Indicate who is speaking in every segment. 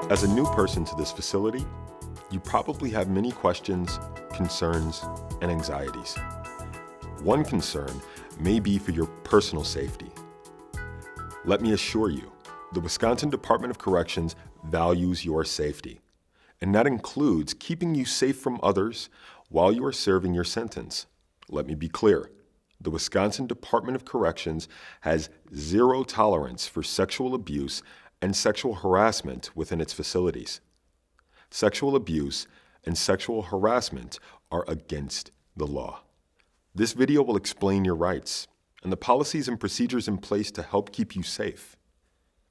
Speaker 1: As a new person to this facility, you probably have many questions, concerns, and anxieties. One concern may be for your personal safety. Let me assure you, the Wisconsin Department of Corrections values your safety, and that includes keeping you safe from others while you are serving your sentence. Let me be clear. The Wisconsin Department of Corrections has zero tolerance for sexual abuse and sexual harassment within its facilities. Sexual abuse and sexual harassment are against the law. This video will explain your rights and the policies and procedures in place to help keep you safe.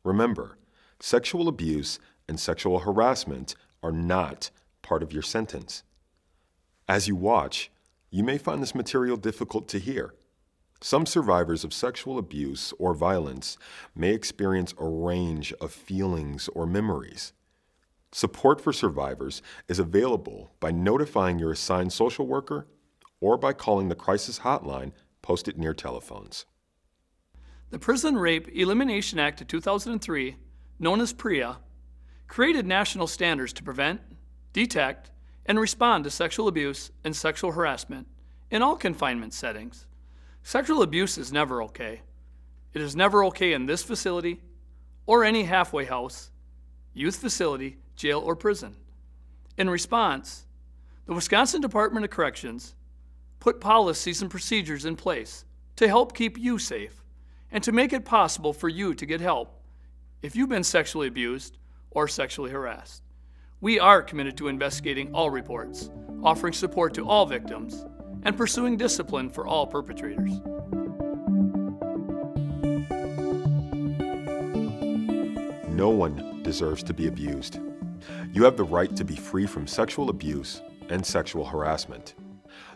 Speaker 1: Remember, sexual abuse and sexual harassment are not part of your sentence. As you watch, you may find this material difficult to hear. Some survivors of sexual abuse or violence may experience a range of feelings or memories. Support for survivors is available by notifying your assigned social worker or by calling the crisis hotline posted near telephones.
Speaker 2: The Prison Rape Elimination Act of 2003, known as PREA, created national standards to prevent, detect, and respond to sexual abuse and sexual harassment in all confinement settings. Sexual abuse is never okay. It is never okay in this facility or any halfway house, youth facility, jail, or prison. In response, the Wisconsin Department of Corrections put policies and procedures in place to help keep you safe and to make it possible for you to get help if you've been sexually abused or sexually harassed. We are committed to investigating all reports, offering support to all victims, and pursuing discipline for all perpetrators.
Speaker 1: No one deserves to be abused. You have the right to be free from sexual abuse and sexual harassment.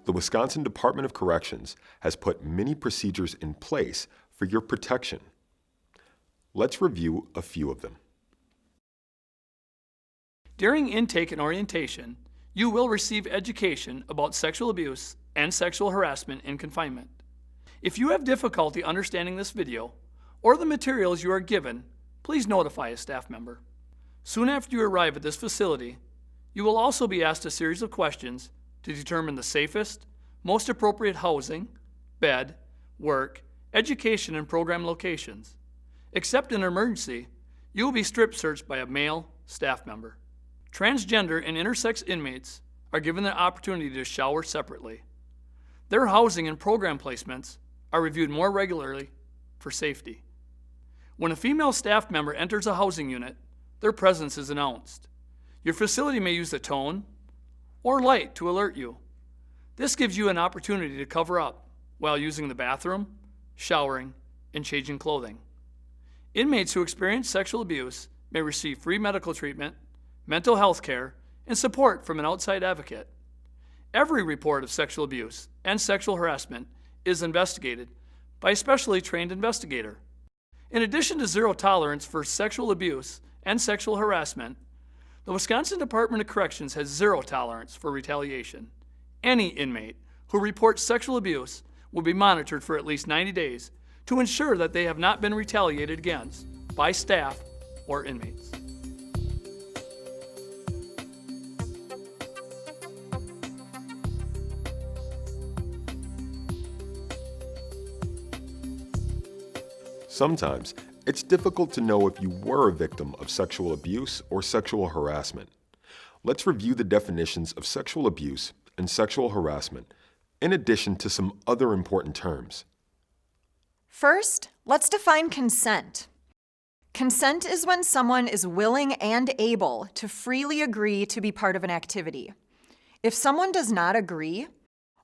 Speaker 1: The Wisconsin Department of Corrections has put many procedures in place for your protection. Let's review a few of them.
Speaker 2: During intake and orientation, you will receive education about sexual abuse and sexual harassment in confinement. If you have difficulty understanding this video or the materials you are given, please notify a staff member. Soon after you arrive at this facility, you will also be asked a series of questions to determine the safest, most appropriate housing, bed, work, education, and program locations. Except in an emergency, you will be strip searched by a male staff member. Transgender and intersex inmates are given the opportunity to shower separately. Their housing and program placements are reviewed more regularly for safety. When a female staff member enters a housing unit, their presence is announced. Your facility may use a tone or light to alert you. This gives you an opportunity to cover up while using the bathroom, showering, and changing clothing. Inmates who experience sexual abuse may receive free medical treatment, mental health care, and support from an outside advocate. Every report of sexual abuse and sexual harassment is investigated by a specially trained investigator. In addition to zero tolerance for sexual abuse and sexual harassment, the Wisconsin Department of Corrections has zero tolerance for retaliation. Any inmate who reports sexual abuse will be monitored for at least 90 days to ensure that they have not been retaliated against by staff or inmates.
Speaker 1: Sometimes, it's difficult to know if you were a victim of sexual abuse or sexual harassment. Let's review the definitions of sexual abuse and sexual harassment, in addition to some other important terms.
Speaker 3: First, let's define consent. Consent is when someone is willing and able to freely agree to be part of an activity. If someone does not agree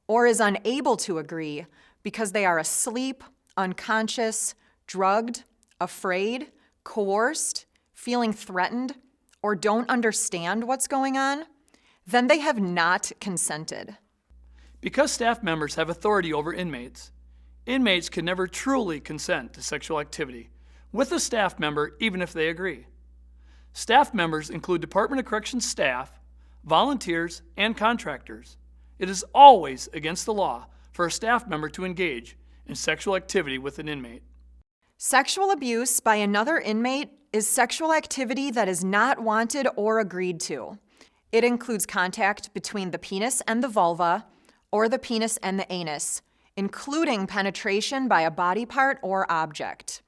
Speaker 3: or is unable to agree because they are asleep, unconscious, drugged, afraid, coerced, feeling threatened, or don't understand what's going on, then they have not consented.
Speaker 2: Because staff members have authority over inmates, inmates can never truly consent to sexual activity with a staff member even if they agree. Staff members include Department of Corrections staff, volunteers, and contractors. It is always against the law for a staff member to engage in sexual activity with an inmate.
Speaker 3: Sexual abuse by another inmate is sexual activity that is not wanted or agreed to. It includes contact between the penis and the vulva, or the penis and the anus, including penetration by a body part or object.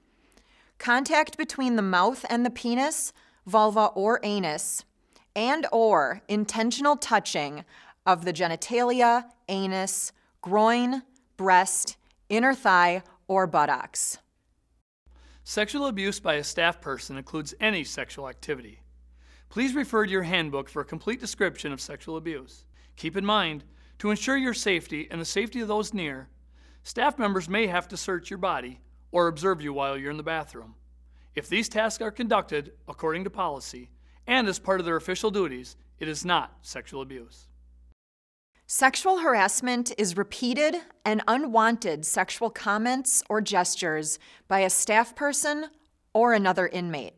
Speaker 3: Contact between the mouth and the penis, vulva, or anus, and/or intentional touching of the genitalia, anus, groin, breast, inner thigh, or buttocks.
Speaker 2: Sexual abuse by a staff person includes any sexual activity. Please refer to your handbook for a complete description of sexual abuse. Keep in mind, to ensure your safety and the safety of those near, staff members may have to search your body or observe you while you're in the bathroom. If these tasks are conducted according to policy and as part of their official duties, it is not sexual abuse.
Speaker 3: Sexual harassment is repeated and unwanted sexual comments or gestures by a staff person or another inmate.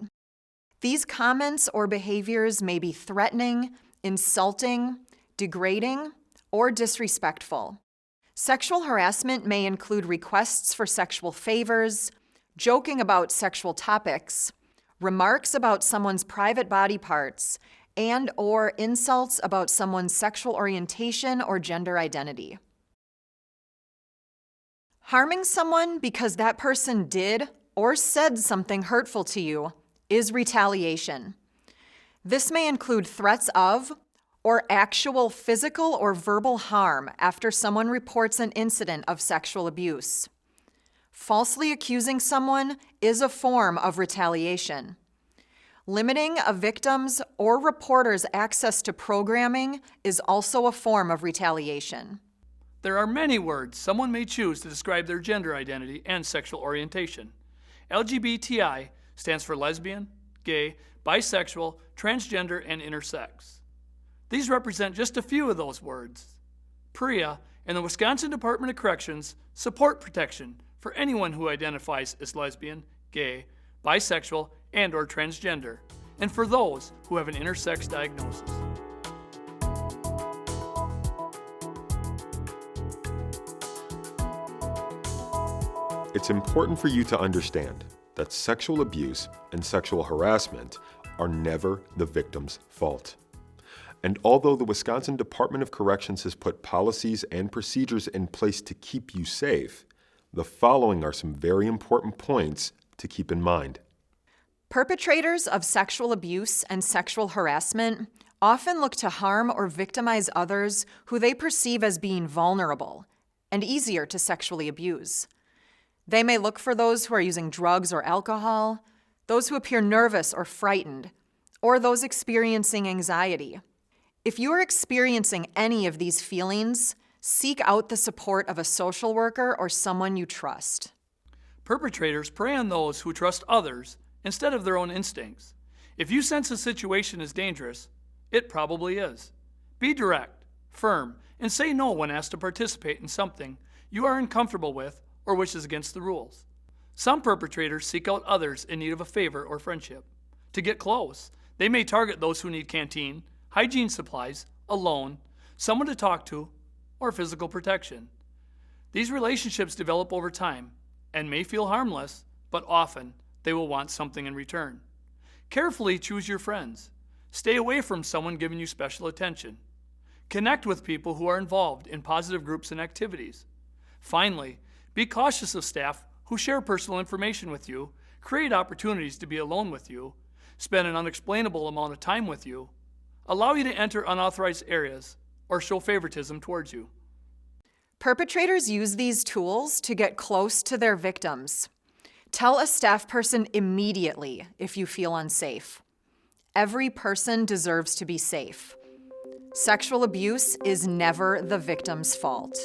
Speaker 3: These comments or behaviors may be threatening, insulting, degrading, or disrespectful. Sexual harassment may include requests for sexual favors, joking about sexual topics, remarks about someone's private body parts, and/or insults about someone's sexual orientation or gender identity. Harming someone because that person did or said something hurtful to you is retaliation. This may include threats of or actual physical or verbal harm after someone reports an incident of sexual abuse. Falsely accusing someone is a form of retaliation. Limiting a victim's or reporter's access to programming is also a form of retaliation.
Speaker 2: There are many words someone may choose to describe their gender identity and sexual orientation. LGBTI stands for lesbian, gay, bisexual, transgender, and intersex. These represent just a few of those words. PREA and the Wisconsin Department of Corrections support protection for anyone who identifies as lesbian, gay, bisexual, and/or transgender, and for those who have an intersex diagnosis.
Speaker 1: It's important for you to understand that sexual abuse and sexual harassment are never the victim's fault. And although the Wisconsin Department of Corrections has put policies and procedures in place to keep you safe, the following are some very important points to keep in mind.
Speaker 3: Perpetrators of sexual abuse and sexual harassment often look to harm or victimize others who they perceive as being vulnerable and easier to sexually abuse. They may look for those who are using drugs or alcohol, those who appear nervous or frightened, or those experiencing anxiety. If you are experiencing any of these feelings, seek out the support of a social worker or someone you trust.
Speaker 2: Perpetrators prey on those who trust others instead of their own instincts. If you sense a situation is dangerous, it probably is. Be direct, firm, and say no when asked to participate in something you are uncomfortable with or which is against the rules. Some perpetrators seek out others in need of a favor or friendship. To get close, they may target those who need canteen, hygiene supplies, a loan, someone to talk to, or physical protection. These relationships develop over time and may feel harmless, but often they will want something in return. Carefully choose your friends. Stay away from someone giving you special attention. Connect with people who are involved in positive groups and activities. Finally, be cautious of staff who share personal information with you, create opportunities to be alone with you, spend an unexplainable amount of time with you, allow you to enter unauthorized areas, or show favoritism towards you.
Speaker 3: Perpetrators use these tools to get close to their victims. Tell a staff person immediately if you feel unsafe. Every person deserves to be safe. Sexual abuse is never the victim's fault.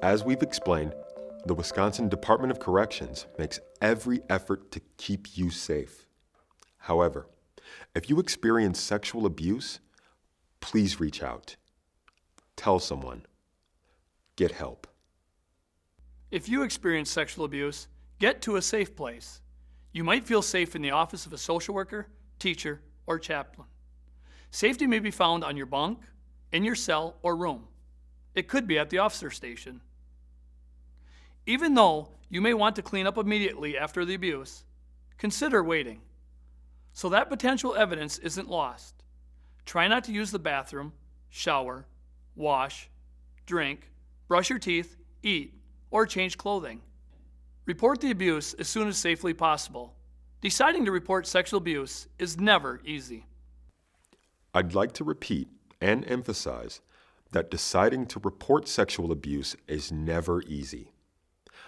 Speaker 1: As we've explained, the Wisconsin Department of Corrections makes every effort to keep you safe. However, if you experience sexual abuse, please reach out. Tell someone. Get help.
Speaker 2: If you experience sexual abuse, get to a safe place. You might feel safe in the office of a social worker, teacher, or chaplain. Safety may be found on your bunk, in your cell, or room. it could be at the officer station. Even though you may want to clean up immediately after the abuse, consider waiting, so that potential evidence isn't lost. Try not to use the bathroom, shower, wash, drink, brush your teeth, eat, or change clothing. Report the abuse as soon as safely possible. Deciding to report sexual abuse is never easy.
Speaker 1: I'd like to repeat and emphasize that deciding to report sexual abuse is never easy.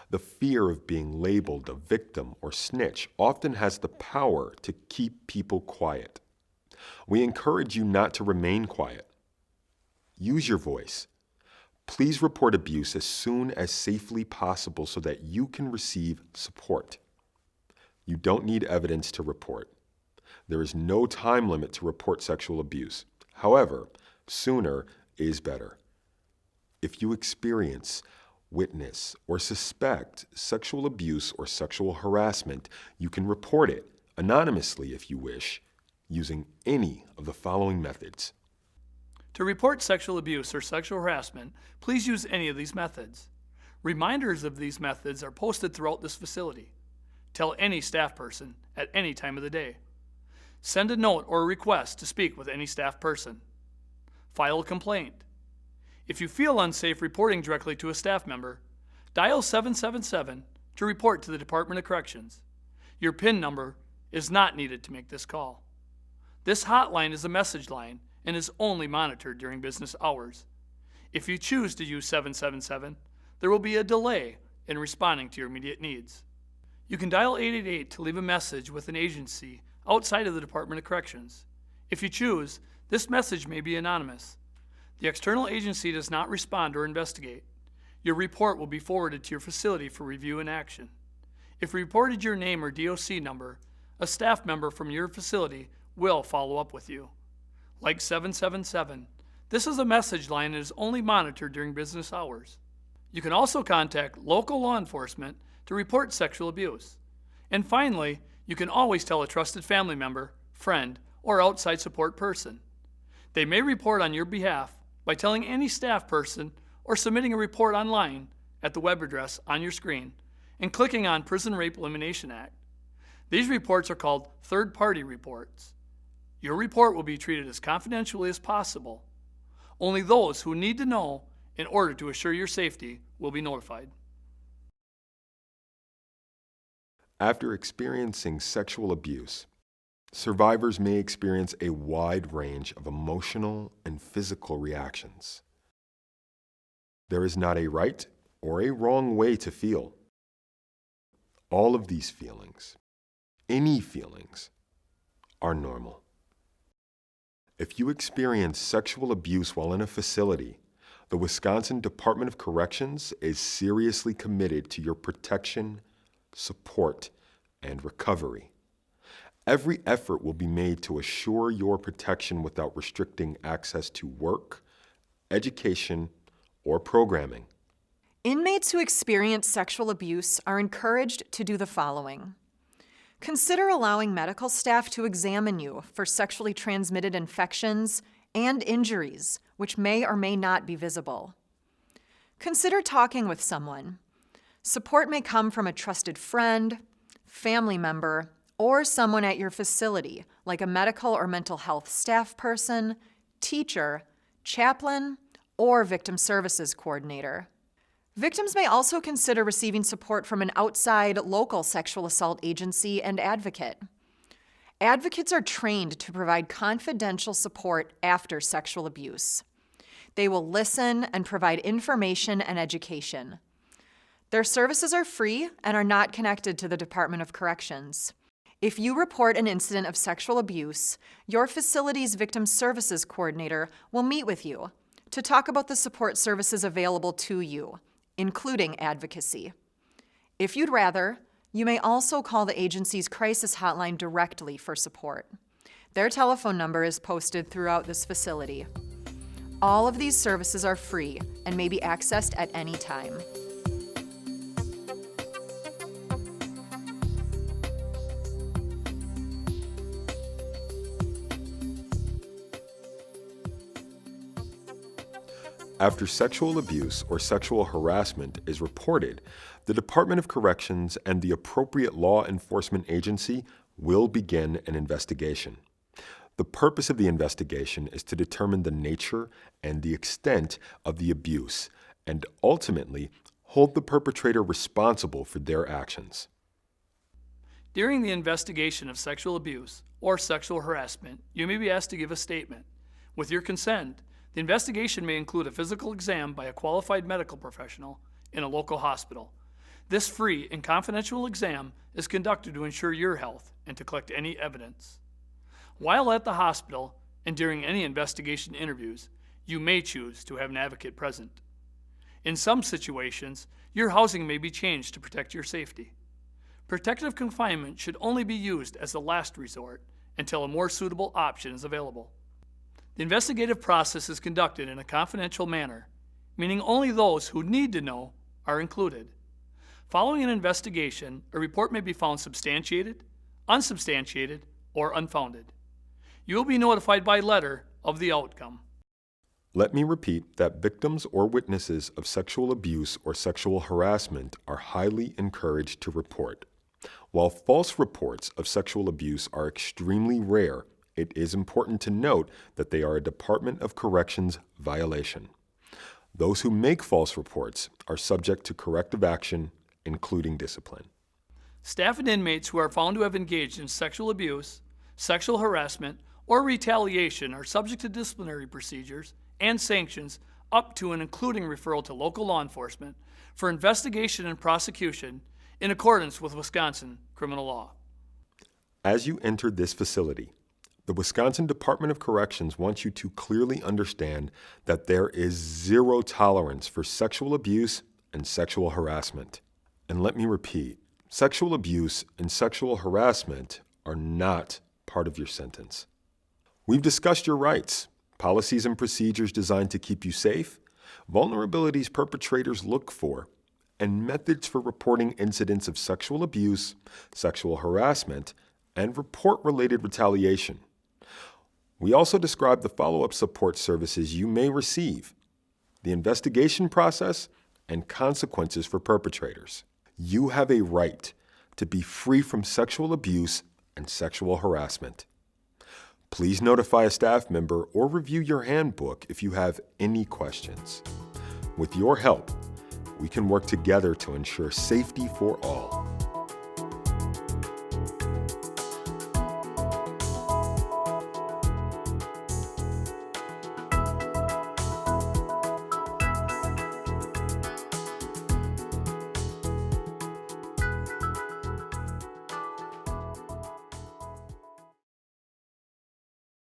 Speaker 1: The fear of being labeled a victim or snitch often has the power to keep people quiet. We encourage you not to remain quiet. Use your voice. Please report abuse as soon as safely possible so that you can receive support. You don't need evidence to report. There is no time limit to report sexual abuse. However, sooner is better. If you experience, witness, or suspect sexual abuse or sexual harassment, you can report it anonymously if you wish, using any of the following methods.
Speaker 2: To report sexual abuse or sexual harassment, please use any of these methods. Reminders of these methods are posted throughout this facility. Tell any staff person at any time of the day. Send a note or a request to speak with any staff person. File a complaint. If you feel unsafe reporting directly to a staff member, dial 777 to report to the Department of Corrections. Your PIN number is not needed to make this call. This hotline is a message line and is only monitored during business hours. If you choose to use 777, there will be a delay in responding to your immediate needs. You can dial 888 to leave a message with an agency outside of the Department of Corrections. If you choose, this message may be anonymous. The external agency does not respond or investigate. Your report will be forwarded to your facility for review and action. If you reported your name or DOC number, a staff member from your facility will follow up with you. Like 777, this is a message line and is only monitored during business hours. You can also contact local law enforcement to report sexual abuse. And finally, you can always tell a trusted family member, friend, or outside support person. They may report on your behalf by telling any staff person or submitting a report online at the web address on your screen and clicking on Prison Rape Elimination Act. These reports are called third-party reports. Your report will be treated as confidentially as possible. Only those who need to know in order to assure your safety will be notified.
Speaker 1: After experiencing sexual abuse, survivors may experience a wide range of emotional and physical reactions. There is not a right or a wrong way to feel. All of these feelings, any feelings, are normal. If you experience sexual abuse while in a facility, the Wisconsin Department of Corrections is seriously committed to your protection, support, and recovery. Every effort will be made to assure your protection without restricting access to work, education, or programming.
Speaker 3: Inmates who experience sexual abuse are encouraged to do the following. Consider allowing medical staff to examine you for sexually transmitted infections and injuries, which may or may not be visible. Consider talking with someone. Support may come from a trusted friend, family member, or someone at your facility, like a medical or mental health staff person, teacher, chaplain, or victim services coordinator. Victims may also consider receiving support from an outside local sexual assault agency and advocate. Advocates are trained to provide confidential support after sexual abuse. They will listen and provide information and education. Their services are free and are not connected to the Department of Corrections. If you report an incident of sexual abuse, your facility's victim services coordinator will meet with you to talk about the support services available to you, including advocacy. If you'd rather, you may also call the agency's crisis hotline directly for support. Their telephone number is posted throughout this facility. All of these services are free and may be accessed at any time.
Speaker 1: After sexual abuse or sexual harassment is reported, the Department of Corrections and the appropriate law enforcement agency will begin an investigation. The purpose of the investigation is to determine the nature and the extent of the abuse and ultimately hold the perpetrator responsible for their actions.
Speaker 2: During the investigation of sexual abuse or sexual harassment, you may be asked to give a statement. With your consent, the investigation may include a physical exam by a qualified medical professional in a local hospital. This free and confidential exam is conducted to ensure your health and to collect any evidence. While at the hospital and during any investigation interviews, you may choose to have an advocate present. In some situations, your housing may be changed to protect your safety. Protective confinement should only be used as a last resort until a more suitable option is available. The investigative process is conducted in a confidential manner, meaning only those who need to know are included. Following an investigation, a report may be found substantiated, unsubstantiated, or unfounded. You will be notified by letter of the outcome.
Speaker 1: Let me repeat that victims or witnesses of sexual abuse or sexual harassment are highly encouraged to report. While false reports of sexual abuse are extremely rare, it is important to note that they are a Department of Corrections violation. Those who make false reports are subject to corrective action, including discipline.
Speaker 2: Staff and inmates who are found to have engaged in sexual abuse, sexual harassment, or retaliation are subject to disciplinary procedures and sanctions up to and including referral to local law enforcement for investigation and prosecution in accordance with Wisconsin criminal law.
Speaker 1: As you enter this facility, the Wisconsin Department of Corrections wants you to clearly understand that there is zero tolerance for sexual abuse and sexual harassment. And let me repeat, sexual abuse and sexual harassment are not part of your sentence. We've discussed your rights, policies and procedures designed to keep you safe, vulnerabilities perpetrators look for, and methods for reporting incidents of sexual abuse, sexual harassment, and report-related retaliation. We also describe the follow-up support services you may receive, the investigation process, and consequences for perpetrators. You have a right to be free from sexual abuse and sexual harassment. Please notify a staff member or review your handbook if you have any questions. With your help, we can work together to ensure safety for all.